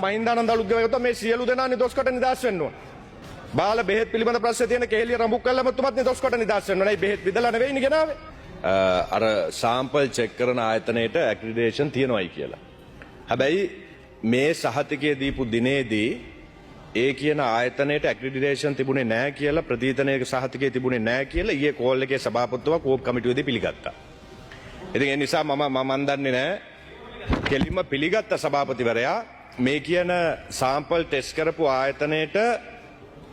මහින්දානන්ද අලුත්ගම මේ සියලු දෙනා නිදොස්කොට නිදහස් වෙන්න ඕන. බාල බෙහෙත් පිළිබඳ ප්‍රශ්න තියෙන කේලිය රඹුක්කල් ඇමතුමත් නිදොස්කොට නිදහස් වෙන්න ඕනේ. බෙහෙත් විදලා නෙවෙයිනේ ගෙනාවේ. අර සාම්පල් චෙක් කරන ආයතනයේට ඇක්‍රිඩේෂන් තියනවායි කියලා. හැබැයි මේ සහතිකය දීපු දිනේදී ඒ කියන ආයතනයට ඇක්‍රිඩේෂන් තිබුණේ නැහැ කියලා ප්‍රතිතනයක සහතිකය තිබුණේ නැහැ කියලා ඊයේ කෝල් එකේ සභාපතිතුමා කෝප් කමිටුවේදී පිළිගත්තා. ඉතින් ඒ නිසා මම දන්නේ නැහැ කෙලින්ම පිළිගත්ත සභාපතිවරයා මේ කියන සාම්පල් ටෙස්ට් කරපු ආයතනයට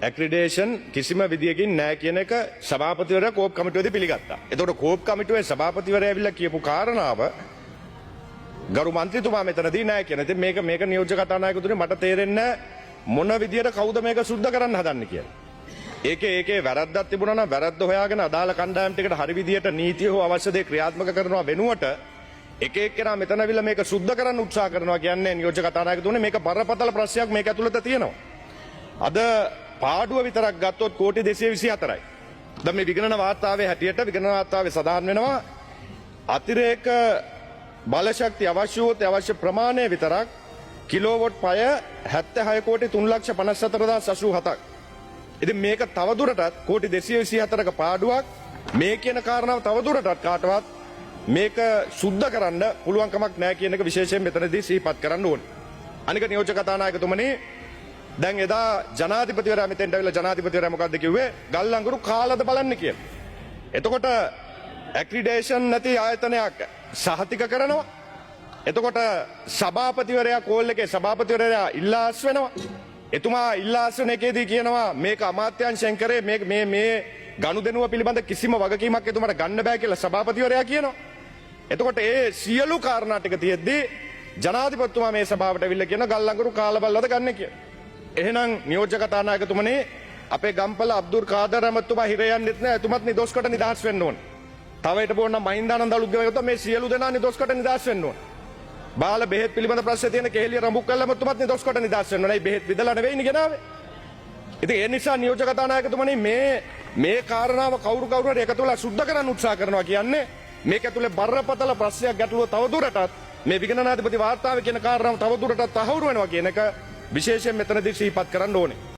ඇක්‍රිඩේෂන් කිසිම විදියකින් නැහැ කියන එක සභාපතිවරයා කෝප් කමිටුවේදී පිළිගත්තා. එතකොට කෝප් කමිටුවේ සභාපතිවරයා ඇවිල්ලා කියපු කාරණාව ගරු මන්ත්‍රීතුමා මෙතනදී නැහැ කියන. ඉතින් මේක නියෝජ්‍ය කතානායකතුමනි මට තේරෙන්නේ මොන විදියට කවුද මේක සුද්ධ කරන්න හදන්නේ කියලා. ඒකේ වැරද්දක් තිබුණා නම් වැරද්ද හොයාගෙන අදාළ කණ්ඩායම් ටිකට හරි විදියට නීතිය හෝ අවශ්‍ය දේ ක්‍රියාත්මක කරනවා වෙනුවට එක එක්කෙනා මෙතන අවිල්ලා මේක සුද්ධ කරන්න උත්සාහ කරනවා කියන්නේ නියෝජ්‍ය කතානායකතුමනි මේක බරපතල ප්‍රශ්නයක් මේක ඇතුළත තියෙනවා. අද පාඩුව විතරක් ගත්තොත් කෝටි 224යි. දැන් මේ විගණන වාර්තාවේ හැටියට විගණන වාර්තාවේ සඳහන් වෙනවා අතිරේක බලශක්තිය අවශ්‍ය වූ අවශ්‍ය ප්‍රමාණය විතරක් කිලෝවොට් පය 76 කෝටි 3,54,087ක්. ඉතින් මේක තවදුරටත් කෝටි 224ක පාඩුවක්. මේ කියන කාරණාව තවදුරටත් කාටවත් මේක සුද්ධ කරන්න පුළුවන් කමක් නැහැ කියන එක විශේෂයෙන් මෙතනදී සිහිපත් කරන්න ඕනේ. අනික නියෝජ්‍ය කතානායකතුමනි දැන් එදා ජනාධිපතිවරයා මෙතෙන්ට ඇවිල්ලා ජනාධිපතිවරයා මොකද්ද කිව්වේ? ගල් අඟුරු කාලද බලන්න කියලා. එතකොට ඇක්‍රිඩේෂන් නැති ආයතනයක් සහතික කරනවා. එතකොට සභාපතිවරයා කෝල් එකේ සභාපතිවරයා ඉල්ලාස් වෙනවා. එතුමා ඉල්ලාස් වෙන එකේදී කියනවා මේක අමාත්‍යාංශයෙන් කරේ මේ ගනුදෙනුව පිළිබඳ කිසිම වගකීමක් එතුමාට ගන්න බෑ කියලා සභාපතිවරයා කියනවා. එතකොට ඒ සියලු කාරණා ටික තියෙද්දී ජනාධිපතිතුමා මේ සභාවට ඇවිල්ලා කියන ගල් අඟුරු කාලා බලලාද ගන්න කියලා. එහෙනම් නියෝජ්‍ය කතානායකතුමනි අපේ ගම්පල අබ්දුල් කාදර් ඇමතුමා හිර යන්නෙත් නෑ. එතුමත් නිදොස්කොට නිදහස් වෙන්න ඕනේ. තව හිටපු ඕන නම් මහින්දානන්ද අලුත්ගම මේ සියලු දෙනා නිදොස්කොට නිදහස් වෙන්න ඕනේ. බාල බෙහෙත් පිළිබඳ ප්‍රශ්න තියෙන කේලිය රඹුක්කල් ඇමතුමත් නිදොස්කොට නිදහස් වෙන්න ඕනේ. බෙහෙත් විදලා නෙවෙයිනේ ගෙනාවේ. ඉතින් ඒ නිසා නියෝජ්‍ය කතානායකතුමනි මේ කාරණාව කවුරු හරි එකතු වෙලා සුද්ධ කරන්න උත්සාහ කරනවා කියන්නේ මේක ඇතුලේ බරපතල ප්‍රශ්නයක් ගැටලුව තවදුරටත් මේ විගණනාධිපති වාර්තාවේ කියන කාරණාව තවදුරටත් තහවුරු වෙනවා කියන එක විශේෂයෙන් මෙතනදී සිහිපත් කරන්න ඕනේ.